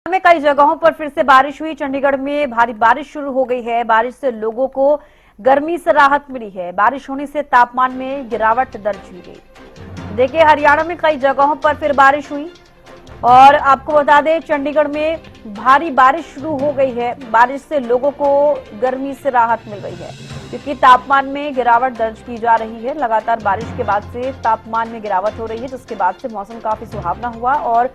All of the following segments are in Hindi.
में कई जगहों पर फिर से बारिश हुई। चंडीगढ़ में भारी बारिश शुरू हो गई है। बारिश से लोगों को गर्मी से राहत मिली है। बारिश होने से तापमान में गिरावट दर्ज की गई। देखिए, हरियाणा में कई जगहों पर फिर बारिश हुई और आपको बता दें, चंडीगढ़ में भारी बारिश शुरू हो गई है। बारिश से लोगों को गर्मी से राहत मिल रही है क्योंकि तापमान में गिरावट दर्ज की जा रही है। लगातार बारिश के बाद से तापमान में गिरावट हो रही है, जिसके बाद से मौसम काफी सुहावना हुआ और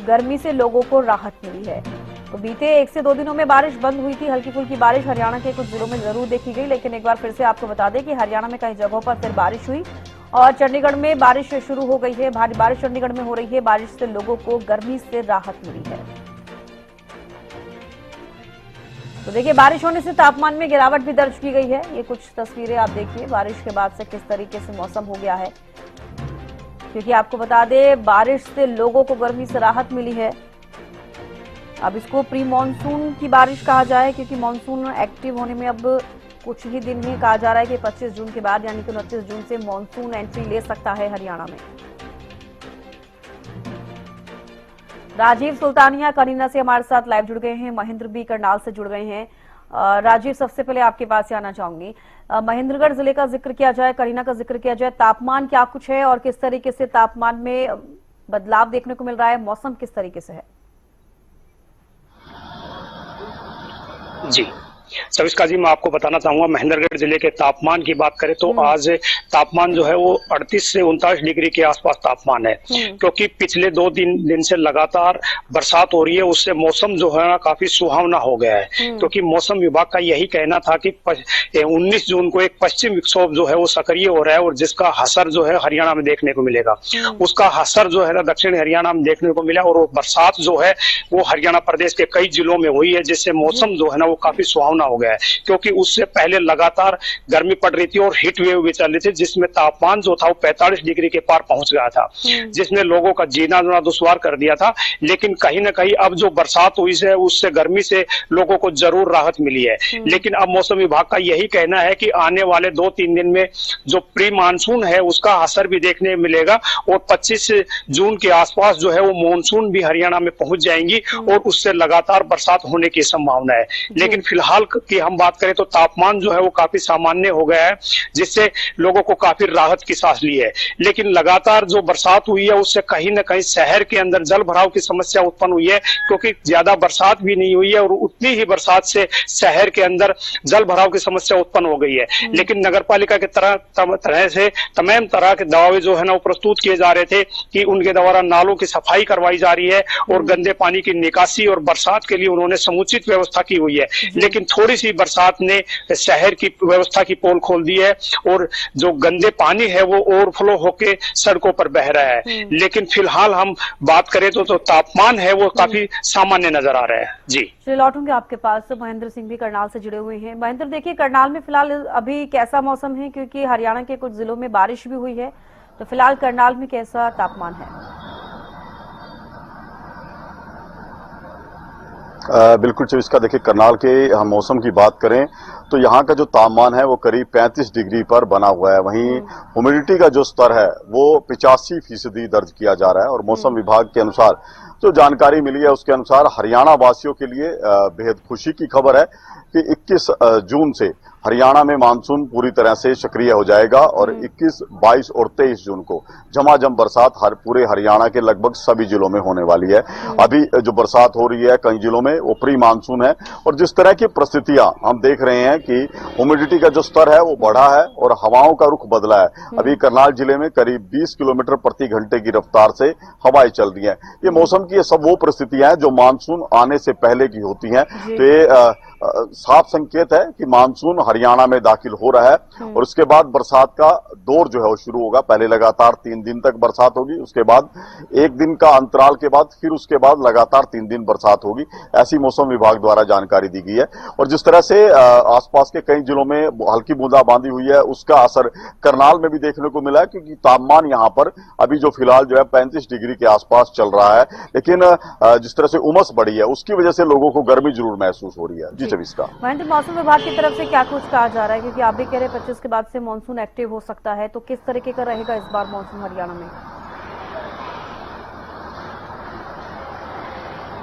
गर्मी से लोगों को राहत मिली है। तो बीते 1 से 2 दिनों में बारिश बंद हुई थी। हल्की फुल्की बारिश हरियाणा के कुछ जिलों में जरूर देखी गई, लेकिन एक बार फिर से आपको बता दें कि हरियाणा में कई जगहों पर फिर बारिश हुई और चंडीगढ़ में बारिश शुरू हो गई है। भारी बारिश चंडीगढ़ में हो रही है। बारिश से लोगों को गर्मी से राहत मिली है। तो देखिए, बारिश होने से तापमान में गिरावट भी दर्ज की गई है। ये कुछ तस्वीरें आप देखिए बारिश के बाद से किस तरीके से मौसम हो गया है, क्योंकि आपको बता दें बारिश से लोगों को गर्मी से राहत मिली है। अब इसको प्री मॉनसून की बारिश कहा जाए, क्योंकि मॉनसून एक्टिव होने में अब कुछ ही दिन ही कहा जा रहा है कि 25 जून के बाद यानी कि 29 जून से मॉनसून एंट्री ले सकता है हरियाणा में। राजीव सुल्तानिया करीना से हमारे साथ लाइव जुड़ गए हैं। महेंद्र भी करनाल से जुड़ गए हैं। राजीव, सबसे पहले आपके पास से आना चाहूंगी। महेंद्रगढ़ जिले का जिक्र किया जाए, करीना का जिक्र किया जाए, तापमान क्या कुछ है और किस तरीके से तापमान में बदलाव देखने को मिल रहा है? मौसम किस तरीके से है? जी, सविस्का जी, मैं आपको बताना चाहूंगा, महेंद्रगढ़ जिले के तापमान की बात करें तो आज तापमान जो है वो 38 से 39 डिग्री के आसपास तापमान है, क्योंकि पिछले 2 दिन से लगातार बरसात हो रही है। उससे मौसम जो है ना काफी सुहावना हो गया है, क्योंकि मौसम विभाग का यही कहना था कि 19 जून को एक पश्चिम विक्षोभ जो है वो सक्रिय हो रहा है और जिसका असर जो है हरियाणा में देखने को मिलेगा। उसका असर जो है ना दक्षिण हरियाणा में देखने को मिला और वो बरसात जो है वो हरियाणा प्रदेश के कई जिलों में हुई है, जिससे मौसम जो है ना वो काफी सुहावना हो गया है। क्योंकि उससे पहले लगातार गर्मी पड़ रही थी और हीट वेव भी चल रही थी, जिसमें तापमान जो था वो 45 डिग्री के पार पहुंच गया था, जिसने लोगों का जीना जोना दुश्वार कर दिया था। लेकिन कहीं ना कहीं अब जो बरसात हुई है उससे गर्मी से लोगों को जरूर राहत मिली है। लेकिन अब मौसम विभाग का यही कहना है कि आने वाले 2-3 दिन में जो प्री मानसून है उसका असर भी देखने मिलेगा और 25 जून के आसपास जो है वो मानसून भी हरियाणा में पहुंच जाएंगी और उससे लगातार बरसात होने की संभावना है। लेकिन फिलहाल की हम बात करें तो तापमान जो है वो काफी सामान्य हो गया है, जिससे लोगों को काफी राहत की सांस ली है। लेकिन लगातार जो बरसात हुई है उससे कहीं ना कहीं शहर के अंदर जल भराव की समस्या उत्पन्न हुई है, क्योंकि ज्यादा बरसात भी नहीं हुई है और उतनी ही बरसात से शहर के अंदर जल भराव की समस्या उत्पन्न हो गई है। लेकिन नगर पालिका के तरह से तमाम तरह के दावे जो है ना वो प्रस्तुत किए जा रहे थे कि उनके द्वारा नालों की सफाई करवाई जा रही है और गंदे पानी की निकासी और बरसात के लिए उन्होंने समुचित व्यवस्था की हुई है। लेकिन थोड़ी सी बरसात ने शहर की व्यवस्था की पोल खोल दी है और जो गंदे पानी है वो ओवरफ्लो होके सड़कों पर बह रहा है। लेकिन फिलहाल हम बात करें तो तापमान है वो काफी सामान्य नजर आ रहा है। जी, लौटूंगे आपके पास। तो महेंद्र सिंह भी करनाल से जुड़े हुए हैं। महेंद्र, देखिए करनाल में फिलहाल अभी कैसा मौसम है, क्योंकि हरियाणा के कुछ जिलों में बारिश भी हुई है, तो फिलहाल करनाल में कैसा तापमान है? बिल्कुल इसका देखिए, करनाल के हम मौसम की बात करें तो यहाँ का जो तापमान है वो करीब 35 डिग्री पर बना हुआ है। वहीं ह्यूमिडिटी का जो स्तर है वो 85% दर्ज किया जा रहा है और मौसम विभाग के अनुसार जो जानकारी मिली है उसके अनुसार हरियाणा वासियों के लिए बेहद खुशी की खबर है कि 21 जून से हरियाणा में मानसून पूरी तरह से सक्रिय हो जाएगा और 21, 22 और 23 जून को झमाझम बरसात पूरे हरियाणा के लगभग सभी जिलों में होने वाली है। अभी जो बरसात हो रही है कई जिलों में वो प्री मानसून है और जिस तरह की परिस्थितियां हम देख रहे हैं कि ह्यूमिडिटी का जो स्तर है वो बढ़ा है और हवाओं का रुख बदला है। अभी करनाल जिले में करीब 20 किलोमीटर प्रति घंटे की रफ्तार से हवाएं चल रही है। ये मौसम की सब वो परिस्थितियां हैं जो मानसून आने से पहले की होती हैं। तो ये साफ संकेत है कि मानसून हरियाणा में दाखिल हो रहा है और उसके बाद बरसात का दौर जो है वो शुरू होगा। पहले लगातार 3 दिन तक बरसात होगी, उसके बाद 1 दिन का अंतराल के बाद फिर उसके बाद लगातार 3 दिन बरसात होगी, ऐसी मौसम विभाग द्वारा जानकारी दी गई है। और जिस तरह से आसपास के कई जिलों में हल्की बूंदाबांदी हुई है उसका असर करनाल में भी देखने को मिला है, क्योंकि तापमान यहाँ पर अभी जो फिलहाल जो है 35 डिग्री के आसपास चल रहा है। लेकिन जिस तरह से उमस बढ़ी है उसकी वजह से लोगों को गर्मी जरूर महसूस हो रही है। जी चविस्का। महेंद्र, मौसम विभाग की तरफ से क्या कुछ कहा जा रहा है, क्योंकि आप भी कह रहे हैं 25 के बाद से मानसून एक्टिव हो सकता है, तो किस तरीके का रहेगा इस बार मानसून हरियाणा में?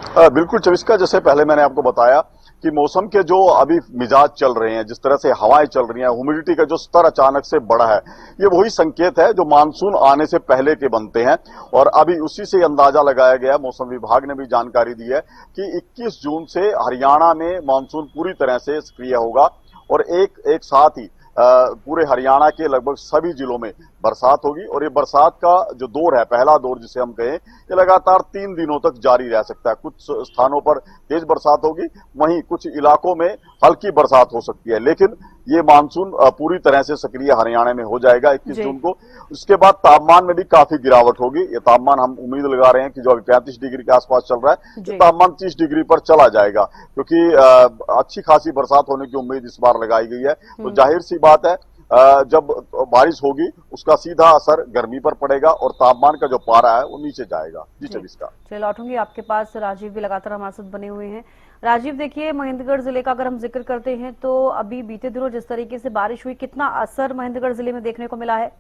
बिल्कुल चविष्का, जैसे पहले मैंने आपको बताया कि मौसम के जो अभी मिजाज चल रहे हैं, जिस तरह से हवाएं चल रही हैं, ह्यूमिडिटी का जो स्तर अचानक से बढ़ा है, ये वही संकेत है जो मानसून आने से पहले के बनते हैं। और अभी उसी से अंदाजा लगाया गया है, मौसम विभाग ने भी जानकारी दी है कि 21 जून से हरियाणा में मानसून पूरी तरह से सक्रिय होगा और एक साथ ही पूरे हरियाणा के लगभग सभी जिलों में बरसात होगी। और ये बरसात का जो दौर है, पहला दौर जिसे हम कहें, ये लगातार 3 दिनों तक जारी रह सकता है। कुछ स्थानों पर तेज बरसात होगी, वहीं कुछ इलाकों में हल्की बरसात हो सकती है, लेकिन ये मानसून पूरी तरह से सक्रिय हरियाणा में हो जाएगा 21 जून को। उसके बाद तापमान में भी काफी गिरावट होगी। ये तापमान हम उम्मीद लगा रहे हैं कि जो अभी 35 डिग्री के आसपास चल रहा है, ये तापमान 30 डिग्री पर चला जाएगा, क्योंकि अच्छी खासी बरसात होने की उम्मीद इस बार लगाई गई है। तो जाहिर सी बात है, जब बारिश होगी उसका सीधा असर गर्मी पर पड़ेगा और तापमान का जो पारा है वो नीचे जाएगा। जी चविष्का, चलिए लौटूंगी आपके पास। राजीव भी लगातार हमारे साथ बने हुए हैं। राजीव, देखिए महेंद्रगढ़ जिले का अगर हम जिक्र करते हैं तो अभी बीते दिनों जिस तरीके से बारिश हुई, कितना असर महेंद्रगढ़ जिले में देखने को मिला है?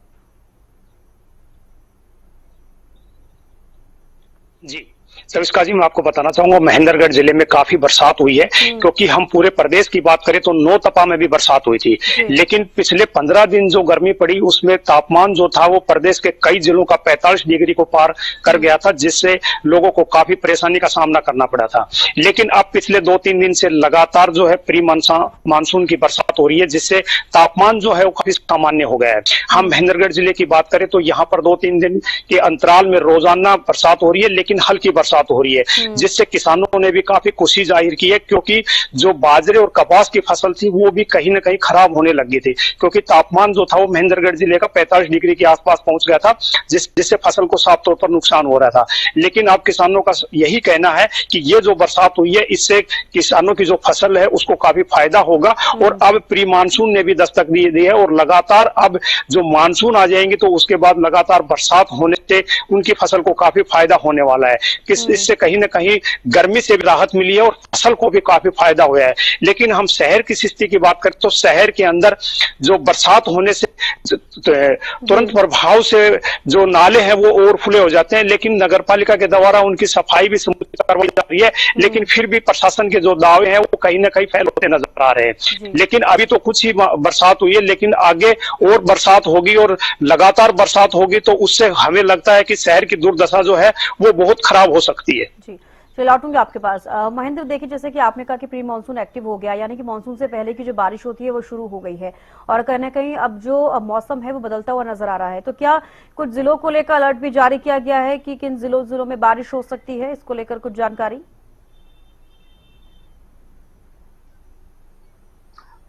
जी सविस्का जी, मैं आपको बताना चाहूंगा महेंद्रगढ़ जिले में काफी बरसात हुई है, क्योंकि हम पूरे प्रदेश की बात करें तो नौतपा में भी बरसात हुई थी। लेकिन पिछले 15 दिन जो गर्मी पड़ी उसमें तापमान जो था वो प्रदेश के कई जिलों का 45 डिग्री को पार कर गया था, जिससे लोगों को काफी परेशानी का सामना करना पड़ा था। लेकिन अब पिछले 2-3 दिन से लगातार जो है प्री मानसून की बरसात हो रही है, जिससे तापमान जो है वो काफी सामान्य हो गया है। हम महेंद्रगढ़ जिले की बात करें तो यहाँ पर 2-3 दिन के अंतराल में रोजाना बरसात हो रही है, लेकिन हल्की बरसात हो रही है, जिससे किसानों ने भी काफी खुशी जाहिर की है, क्योंकि जो बाजरे और कपास की फसल थी वो भी कहीं ना कहीं खराब होने लगी थी, क्योंकि तापमान जो था वो महेंद्रगढ़ जिले का 45 डिग्री के आसपास पहुंच गया था, जिससे फसल को साफ तौर पर नुकसान हो रहा था। लेकिन अब किसानों का यही कहना है कि ये जो बरसात हुई है इससे किसानों की जो फसल है उसको काफी फायदा होगा। और अब प्री मानसून ने भी दस्तक दी है और लगातार अब जो मानसून आ जाएंगे तो उसके बाद लगातार बरसात होने से उनकी फसल को काफी फायदा होने वाला है। इससे कहीं ना कहीं गर्मी से भी राहत मिली है और फसल को भी काफी फायदा हुआ है। लेकिन हम शहर की स्थिति की बात करें तो शहर के अंदर जो बरसात होने से तुरंत प्रभाव से जो नाले हैं वो ओवरफ्लो हो जाते हैं, लेकिन नगर पालिका के द्वारा उनकी सफाई भी समुचित करवाई जा रही है। लेकिन फिर भी प्रशासन के जो दावे हैं वो कहीं ना कहीं फेल होते नजर आ रहे हैं। लेकिन अभी तो कुछ ही बरसात हुई है, लेकिन आगे और बरसात होगी और लगातार बरसात होगी तो उससे हमें लगता है कि शहर की दुर्दशा जो है वो बहुत खराब हो सकती है। जी, तो लौटूंगी आपके पास। महेंद्र, देखिए जैसे कि आपने कहा कि प्री मानसून एक्टिव हो गया, यानी कि मानसून से पहले की जो बारिश होती है वो शुरू हो गई है और कहीं ना कहीं अब जो मौसम है वो बदलता हुआ नजर आ रहा है। तो क्या कुछ जिलों को लेकर अलर्ट भी जारी किया गया है कि किन जिलों में बारिश हो सकती है? इसको लेकर कुछ जानकारी।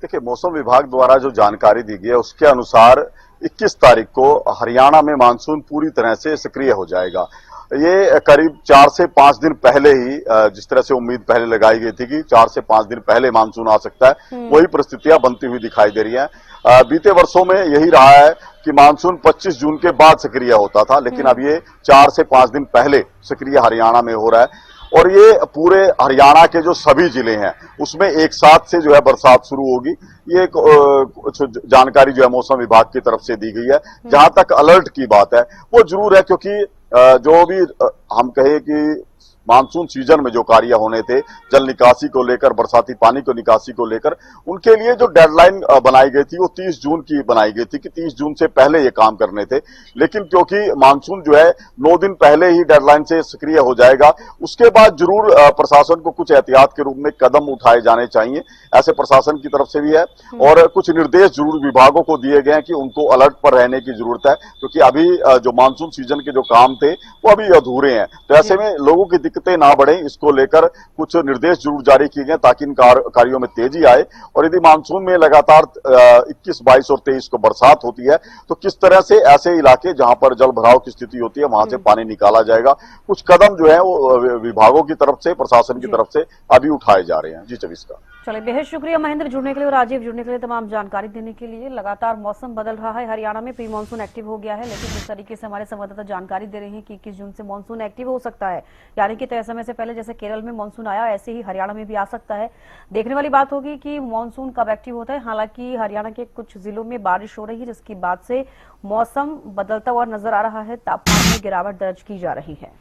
देखिए, मौसम विभाग द्वारा जो जानकारी दी गई है उसके अनुसार 21 तारीख को हरियाणा में मानसून पूरी तरह से सक्रिय हो जाएगा। ये करीब 4 से 5 दिन पहले ही, जिस तरह से उम्मीद पहले लगाई गई थी कि 4 से 5 दिन पहले मानसून आ सकता है, वही परिस्थितियां बनती हुई दिखाई दे रही हैं। बीते वर्षों में यही रहा है कि मानसून 25 जून के बाद सक्रिय होता था, लेकिन अब ये 4 से 5 दिन पहले सक्रिय हरियाणा में हो रहा है। और ये पूरे हरियाणा के जो सभी जिले हैं उसमें एक साथ से जो है बरसात शुरू होगी। ये एक जानकारी जो है मौसम विभाग की तरफ से दी गई है। जहां तक अलर्ट की बात है वो जरूर है, क्योंकि जो भी हम कहे कि मानसून सीजन में जो कार्य होने थे, जल निकासी को लेकर, बरसाती पानी को निकासी को लेकर, उनके लिए जो डेडलाइन बनाई गई थी वो 30 जून की बनाई गई थी कि 30 जून से पहले ये काम करने थे। लेकिन क्योंकि मानसून जो है 9 दिन पहले ही डेडलाइन से सक्रिय हो जाएगा, उसके बाद जरूर प्रशासन को कुछ एहतियात के रूप में कदम उठाए जाने चाहिए, ऐसे प्रशासन की तरफ से भी है। और कुछ निर्देश जरूर विभागों को दिए गए हैं कि उनको अलर्ट पर रहने की जरूरत है, क्योंकि अभी जो मानसून सीजन के जो काम थे वो अभी अधूरे हैं। तो ऐसे में लोगों की दिक्कतें ना बढ़े, इसको लेकर कुछ निर्देश जरूर जारी किए गए ताकि इन कार्यों में तेजी आए। और यदि मानसून में लगातार 21, 22 और 23 को बरसात होती है तो किस तरह से ऐसे इलाके जहां पर जल भराव की स्थिति होती है वहां से पानी निकाला जाएगा, कुछ कदम जो है वो विभागों की तरफ से, प्रशासन की तरफ से अभी उठाए जा रहे हैं। जी चविष्का। चलिए, बेहद शुक्रिया महेंद्र जुड़ने के लिए और राजीव जुड़ने के लिए, तमाम जानकारी देने के लिए। लगातार मौसम बदल रहा है, हरियाणा में प्री मानसून एक्टिव हो गया है, लेकिन जिस तरीके से हमारे संवाददाता जानकारी दे रहे हैं कि 21 जून से मानसून एक्टिव हो सकता है, यानी कि तय समय से पहले जैसे केरल में मानसून आया ऐसे ही हरियाणा में भी आ सकता है। देखने वाली बात होगी कि मानसून कब एक्टिव होता है। हालांकि हरियाणा के कुछ जिलों में बारिश हो रही है, जिसकी बाद से मौसम बदलता हुआ नजर आ रहा है, तापमान में गिरावट दर्ज की जा रही है।